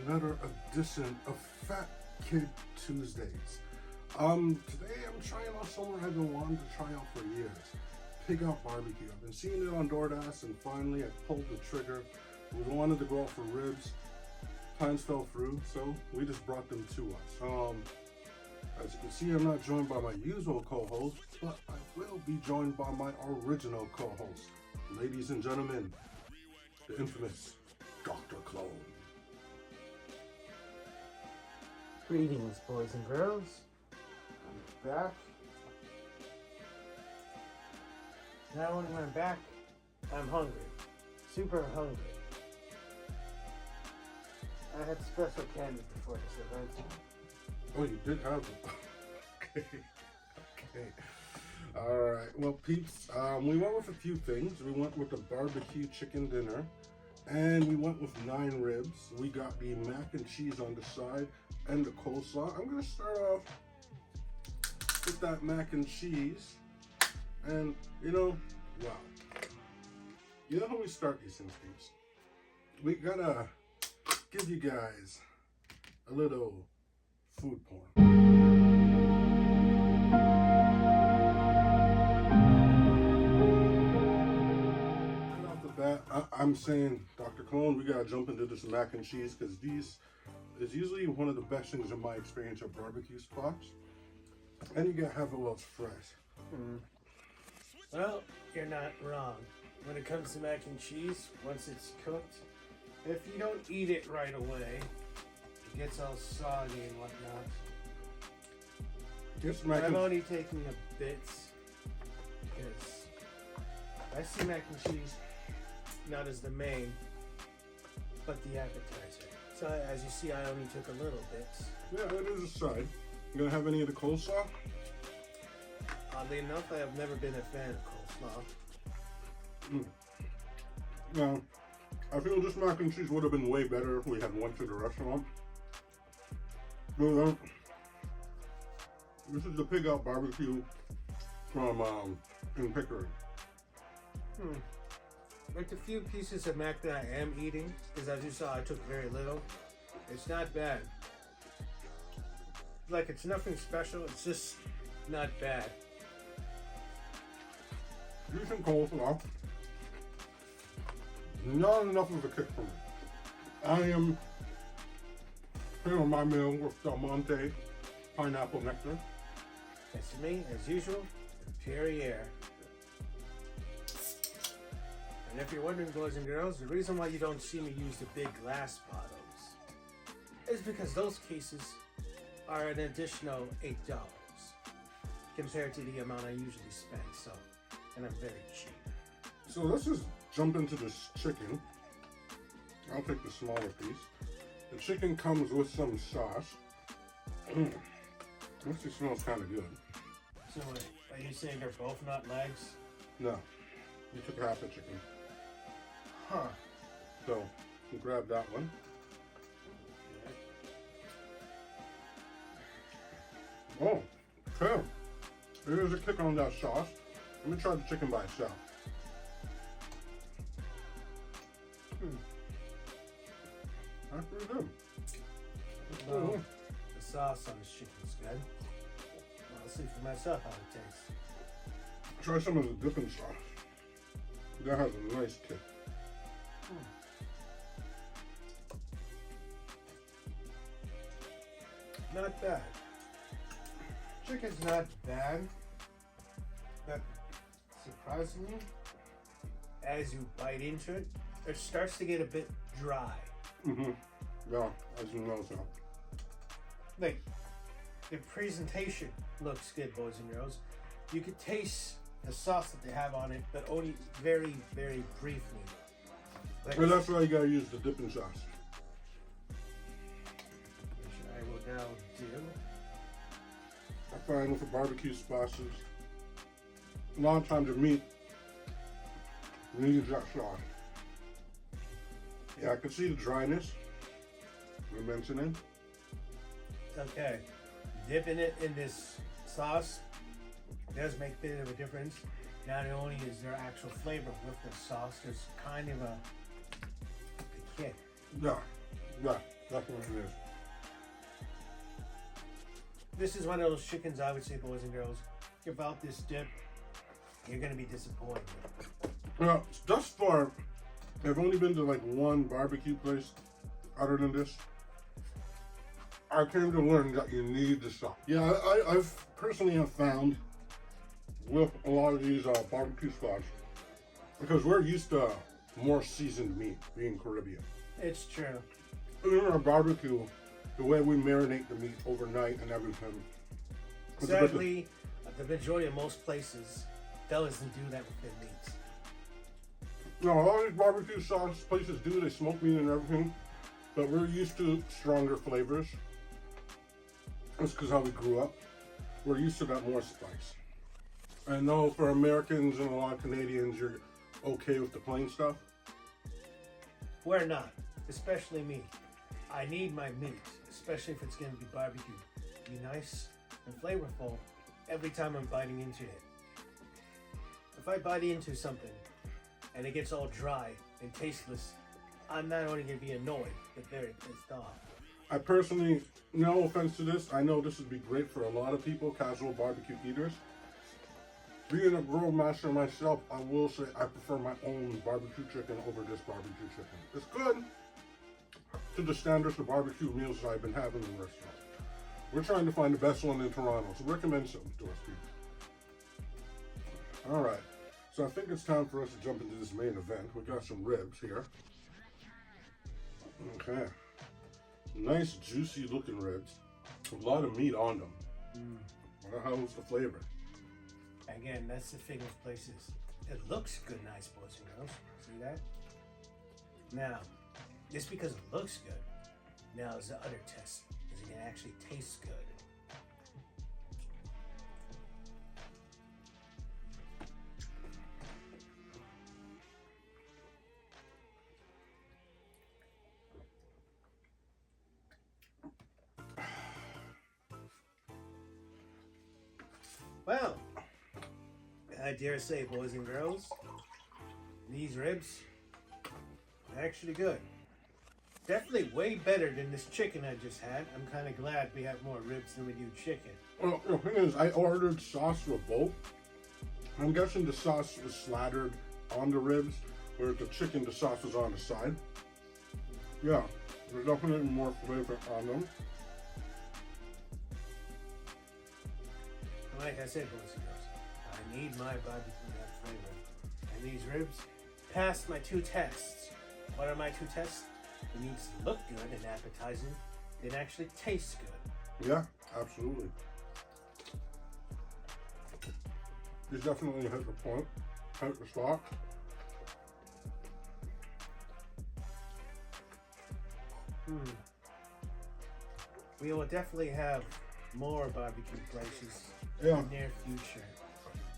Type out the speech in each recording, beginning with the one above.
another edition of Fat Kid Tuesdays. Today I'm trying out somewhere I've been wanting to try out for years. Pig Out Barbecue. I've been seeing it on DoorDash and finally I pulled the trigger. We wanted to go out for ribs. Plans fell through, so we just brought them to us. As you can see, I'm not joined by my usual co-host, but I will be joined by my original co-host. Ladies and gentlemen, the infamous Dr. Clone. Greetings, boys and girls. I'm back. Now when I'm back, I'm hungry. Super hungry. I had special candy before this event. Oh, you did have it. Okay. Alright, well peeps, we went with a few things. We went with the barbecue chicken dinner, and we went with 9 ribs. We got the mac and cheese on the side, and the coleslaw. I'm going to start off with that mac and cheese, and wow. You know how we start these things, peeps? We gotta give you guys a little food porn. Right off the bat, I'm saying, Dr. Clone, we gotta jump into this mac and cheese because these is usually one of the best things in my experience at barbecue spots. And you gotta have it while it's fresh. Well, you're not wrong. When it comes to mac and cheese, once it's cooked, if you don't eat it right away, it gets all soggy and whatnot. I'm only taking the bits because I see mac and cheese not as the main, but the appetizer. So as you see, I only took a little bits. Yeah, it is a side. You gonna have any of the coleslaw? Oddly enough, I have never been a fan of coleslaw. Now, I feel this mac and cheese would have been way better if we had went to the restaurant. But, this is the Pig Out Barbecue from in Pickering. Like the few pieces of mac that I am eating, because as you saw, I took very little. It's not bad. Like, it's nothing special. It's just not bad. Decent coleslaw. Not enough of a kick for me. I am here on my meal with Del Monte pineapple nectar. As for me, as usual, Perrier. And if you're wondering, boys and girls, the reason why you don't see me use the big glass bottles is because those cases are an additional $8 compared to the amount I usually spend. So, and I'm very cheap. So let's just jump into this chicken. I'll take the smaller piece. The chicken comes with some sauce. This smells kind of good. So are you saying they're both not legs? No, you took half the chicken. Huh. So you grab that one. Oh, okay. Here's a kick on that sauce. Let me try the chicken by itself. That's pretty good. Well, the sauce on this chicken's good. I'll see for myself how it tastes. Try some of the dipping sauce. That has a nice kick. Not bad. Chicken's not bad, but surprisingly, as you bite into it, it starts to get a bit dry. Yeah, as you know so. Like, the presentation looks good, boys and girls. You could taste the sauce that they have on it, but only very, very briefly. Like, Well, that's why you gotta use the dipping sauce. which I will now do. I find with the barbecue sauces, a lot of times your meat needs that sauce. Yeah, I can see the dryness you're mentioning. Okay, dipping it in this sauce does make a bit of a difference. Not only is there actual flavor with the sauce, there's kind of a kick. Yeah, yeah. Definitely is. This is one of those chickens, I would say, boys and girls. Give out this dip, you're gonna be disappointed. Well, thus far, I've only been to like one barbecue place other than this. I came to learn that you need the sauce. Yeah, I've personally have found with a lot of these barbecue spots, because we're used to more seasoned meat being Caribbean. It's true. In our barbecue, the way we marinate the meat overnight and everything. Sadly, the majority of most places doesn't do that with their meats. No, a lot of these barbecue sauce places do. They smoke meat and everything, but we're used to stronger flavors. That's because how we grew up. We're used to that more spice. I know for Americans and a lot of Canadians, you're okay with the plain stuff. We're not, especially me. I need my meat, especially if it's going to be barbecued, to be nice and flavorful every time I'm biting into it. If I bite into something and it gets all dry and tasteless, I'm not only going to be annoyed, but very pissed off. I personally, no offense to this, I know this would be great for a lot of people, casual barbecue eaters. Being a grill master myself, I will say I prefer my own barbecue chicken over this barbecue chicken. It's good to the standards of barbecue meals I've been having in the restaurant. We're trying to find the best one in Toronto, so recommend something to us, people. All right, so I think it's time for us to jump into this main event. We got some ribs here. Okay, nice juicy looking ribs. A lot of meat on them. How's the flavor? Again, that's the thing with places. It looks good, nice, boys and girls. See that? Now, just because it looks good, now is the other test. Is it going to actually taste good? Well, I dare say, boys and girls, these ribs are actually good. Definitely way better than this chicken I just had. I'm kind of glad we have more ribs than we do chicken. Well, the thing is, I ordered sauce for both. I'm guessing the sauce was slathered on the ribs, whereas the chicken, the sauce was on the side. Yeah, there's definitely more flavor on them. Like I said, boys and girls, I need my barbecue to have flavor. And these ribs passed my two tests. What are my two tests? It needs to look good and appetizing. It actually tastes good. Yeah, absolutely. These definitely hit the point, hit the spot. We will definitely have more barbecue places in the near future.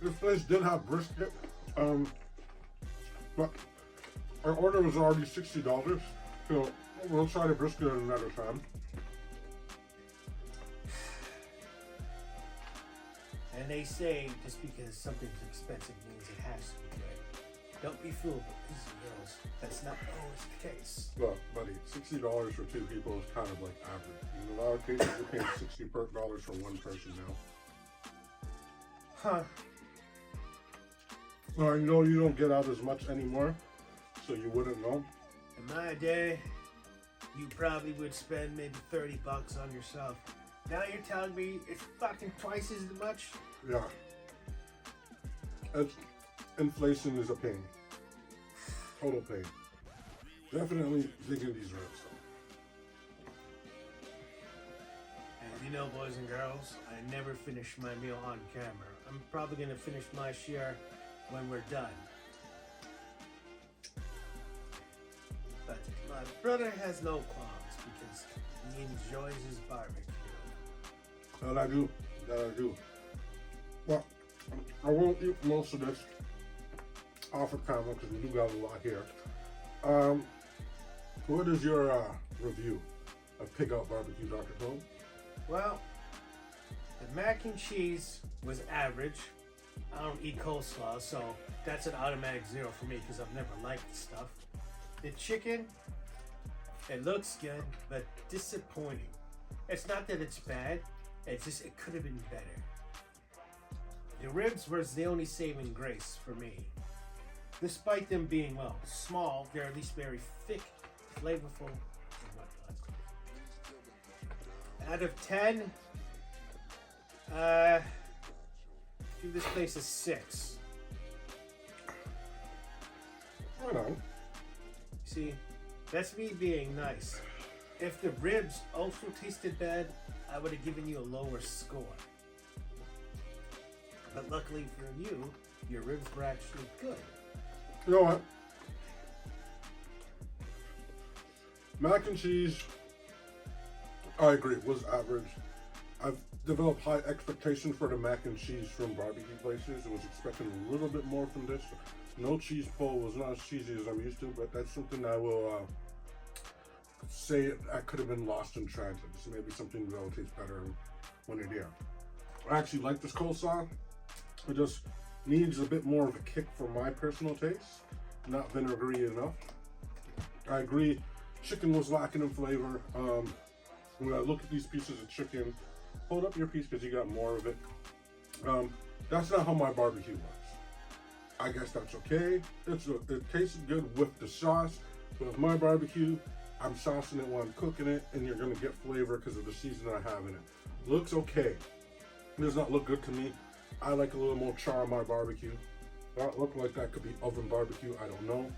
This place did have brisket, but our order was already $60, so we'll try the brisket another time. And they say just because something's expensive means it has to be good. Don't be fooled, boys and girls. That's not always the case. Look, buddy, $60 for two people is kind of like average. In a lot of cases, we're paying $60 for one person now. Huh. Well, you know you don't get out as much anymore, so you wouldn't know. In my day, you probably would spend maybe $30 on yourself. Now you're telling me it's fucking twice as much? Yeah. Inflation is a pain. Total pain. Definitely digging these ribs though. And you know, boys and girls, I never finish my meal on camera. I'm probably gonna finish my share when we're done. But my brother has no qualms because he enjoys his barbecue. That I do. Well, I won't eat most of this off of camera because we do got a lot here. What is your review of Pick-Out Barbecue, Dr. Cole? Well, the mac and cheese was average. I don't eat coleslaw, so that's an automatic 0 for me because I've never liked the stuff. The chicken, It looks good, but disappointing. It's not that it's bad, it's just it could have been better. The ribs was the only saving grace for me. Despite them being, well, small, they're at least very thick, flavorful. Out of 10, give this place a 6. Right on. See, that's me being nice. If the ribs also tasted bad, I would have given you a lower score. But luckily for you, your ribs were actually good. You know what? Mac and cheese, I agree, was average. I've developed high expectations for the mac and cheese from barbecue places. I was expecting a little bit more from this. No cheese pull was not as cheesy as I'm used to, but that's something I will say I could have been lost in transit. This may be something that will taste better when you're there. I actually like this coleslaw. It just needs a bit more of a kick for my personal taste. Not vinegary enough. I agree, chicken was lacking in flavor. When I look at these pieces of chicken, hold up your piece because you got more of it. That's not how my barbecue works. I guess that's okay. It tasted good with the sauce, but with my barbecue, I'm saucing it while I'm cooking it, and you're gonna get flavor because of the seasoning I have in it. Looks okay. It does not look good to me. I like a little more char on my barbecue. That looked like that could be oven barbecue. I don't know.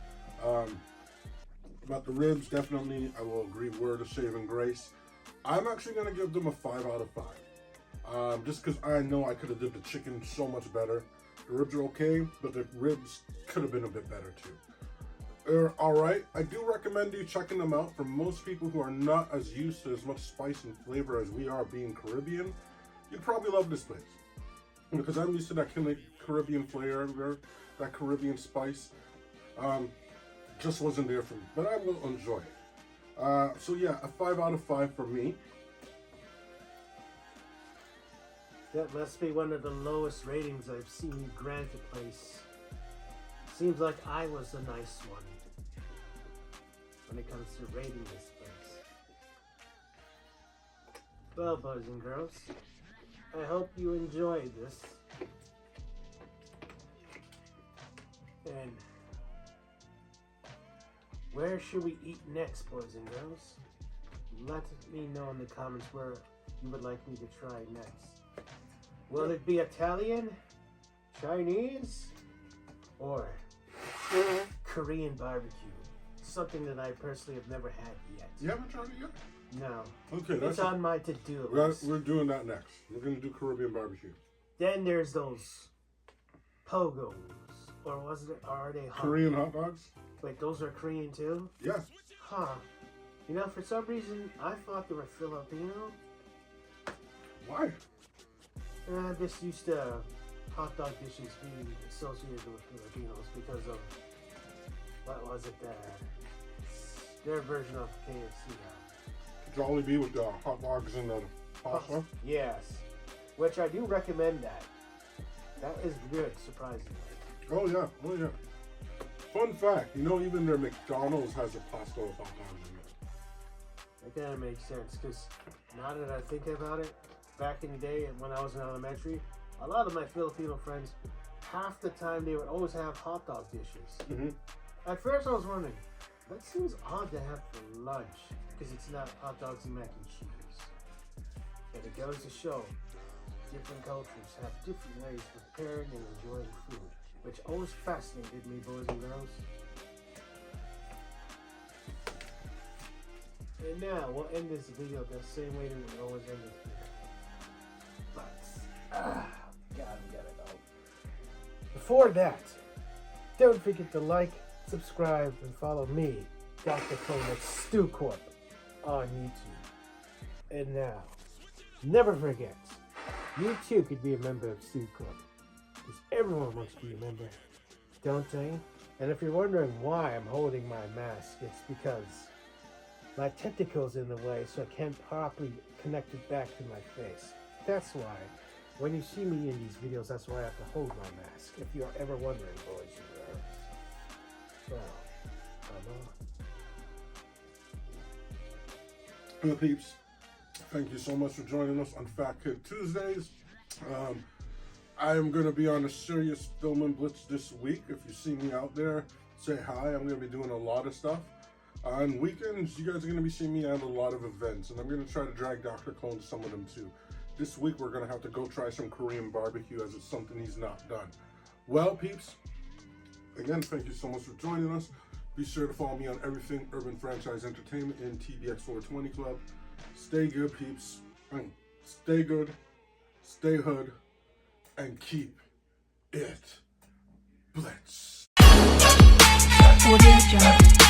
About the ribs, definitely, I will agree, were the saving grace. I'm actually gonna give them a 5 out of 5. Just because I know I could have did the chicken so much better. The ribs are okay, but the ribs could have been a bit better too. They're all right. I do recommend you checking them out. For most people who are not as used to as much spice and flavor as we are being Caribbean, you'd probably love this place. Because I'm used to that kind of Caribbean flavor, that Caribbean spice. Just wasn't there for me, but I will enjoy it. So yeah, a 5 out of 5 for me. That must be one of the lowest ratings I've seen you grant a place. Seems like I was the nice one when it comes to rating this place. Well, boys and girls, I hope you enjoyed this. And where should we eat next, boys and girls? Let me know in the comments where you would like me to try next. Will it be Italian, Chinese, or Korean barbecue? Something that I personally have never had yet. You haven't tried it yet? No. Okay, it's on my to-do list. We're doing that next. We're going to do Caribbean barbecue. Then there's those pogos, or was it? Are they Korean hot dogs? Wait, those are Korean too? Yes. Huh. You know, for some reason, I thought they were Filipino. Why? I'm just used to hot dog dishes being associated with Filipinos because of, what was it, their version of KFC. Jollibee with the hot dogs and the pasta? Yes. Which I do recommend that. That is good, surprisingly. Oh yeah, oh yeah. Fun fact, you know even their McDonald's has a pasta with hot dogs in it. That kind of makes sense, because now that I think about it, back in the day when I was in elementary, a lot of my Filipino friends, half the time they would always have hot dog dishes. Mm-hmm. At first I was wondering, that seems odd to have for lunch, because it's not hot dogs and mac and cheese. But it goes to show, different cultures have different ways of preparing and enjoying food, which always fascinated me, boys and girls. And now, we'll end this video the same way that we always end this video. But, God, we gotta go. Before that, don't forget to like, subscribe, and follow me, Dr. Cone at Stu Corp on YouTube. And now, never forget, you too could be a member of Stu Corp. Because everyone wants to be a member, don't they? And if you're wondering why I'm holding my mask, it's because my tentacle's in the way, so I can't properly connect it back to my face. That's why, when you see me in these videos, that's why I have to hold my mask, if you're ever wondering, boys and girls. Well, I'm on. Well, peeps, thank you so much for joining us on Fat Kid Tuesdays. I am going to be on a serious filming blitz this week. If you see me out there, say hi. I'm going to be doing a lot of stuff. On weekends, you guys are going to be seeing me at a lot of events, and I'm going to try to drag Dr. Clone to some of them too. This week, we're going to have to go try some Korean barbecue, as it's something he's not done. Well, peeps, again, thank you so much for joining us. Be sure to follow me on everything Urban Franchise Entertainment and TBX420 Club. Stay good, peeps. Stay good, stay hood, and keep it blitz. Audio Jungle.